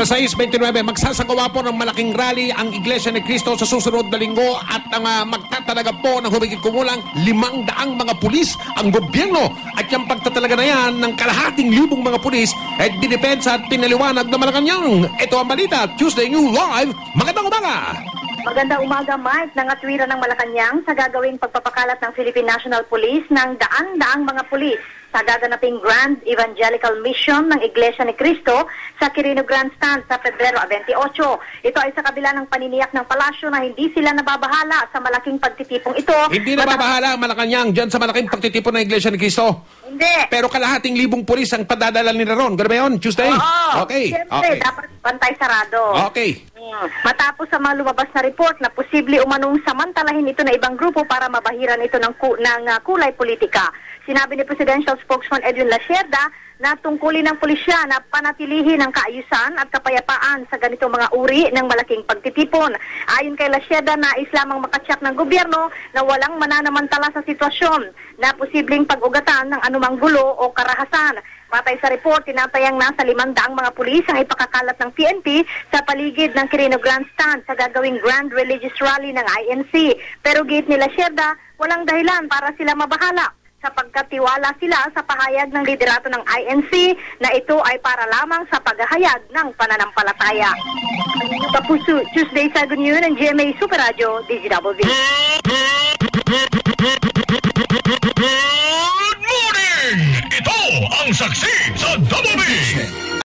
na 6:29, magsasagawa po ng malaking rally ang Iglesia ni Cristo sa susunod na linggo at ang magtatalaga po ng humigit kumulang 500 mga pulis ang gobyerno. At yung pagtatalaga na yan ng kalahating libong mga pulis ay dinepensa at pinaliwanag na Malacanang. Ito ang balita, Tuesday New Live. Magandang umaga! Magandang umaga, Mike. Nangatwira ng Malacanang sa gagawing pagpapakalat ng Philippine National Police ng daan-daang mga pulis sa gaganaping Grand Evangelical Mission ng Iglesia ni Cristo sa Quirino Grandstand sa Pebrero 28. Ito ay sa kabila ng paniniyak ng palasyo na hindi sila nababahala sa malaking pagtitipong ito. Hindi nababahala ang Malacanang dyan sa malaking pagtitipon ng Iglesia ni Cristo? Hindi. Pero kalahating libong pulis ang padadala nila ron. Ganun ba yun? Tuesday? Oo. Okay. Siyempre, dapat pantay sarado. Okay. Matapos sa mga lumabas na report na posible umanong samantalahin ito na ibang grupo para mabahiran ito ng kulay politika. Sinabi ni Presidential Spokesman Edwin Lacerda na tungkulin ng pulisya na panatilihin ang kaayusan at kapayapaan sa ganitong mga uri ng malaking pagtitipon. Ayon kay Lacerda, nais lamang makatsak ng gobyerno na walang mananamantala sa sitwasyon na posibleng pag-ugatan ng anumang gulo o karahasan. Patay sa report, tinatayang nasa 500 mga pulis ang ipakakalat ng PNP sa paligid ng Quirino Grandstand sa gagawing Grand Religious Rally ng INC. Pero gate ni Lacerda, walang dahilan para sila mabahala sapagkat tiwala sila sa pahayag ng liderato ng INC na ito ay para lamang sa paghahayag ng pananampalataya. Kapuso, Tuesday sa Gunyo ng GMA Super Radio, DGWB. Good morning! Ito ang saksi sa Double B!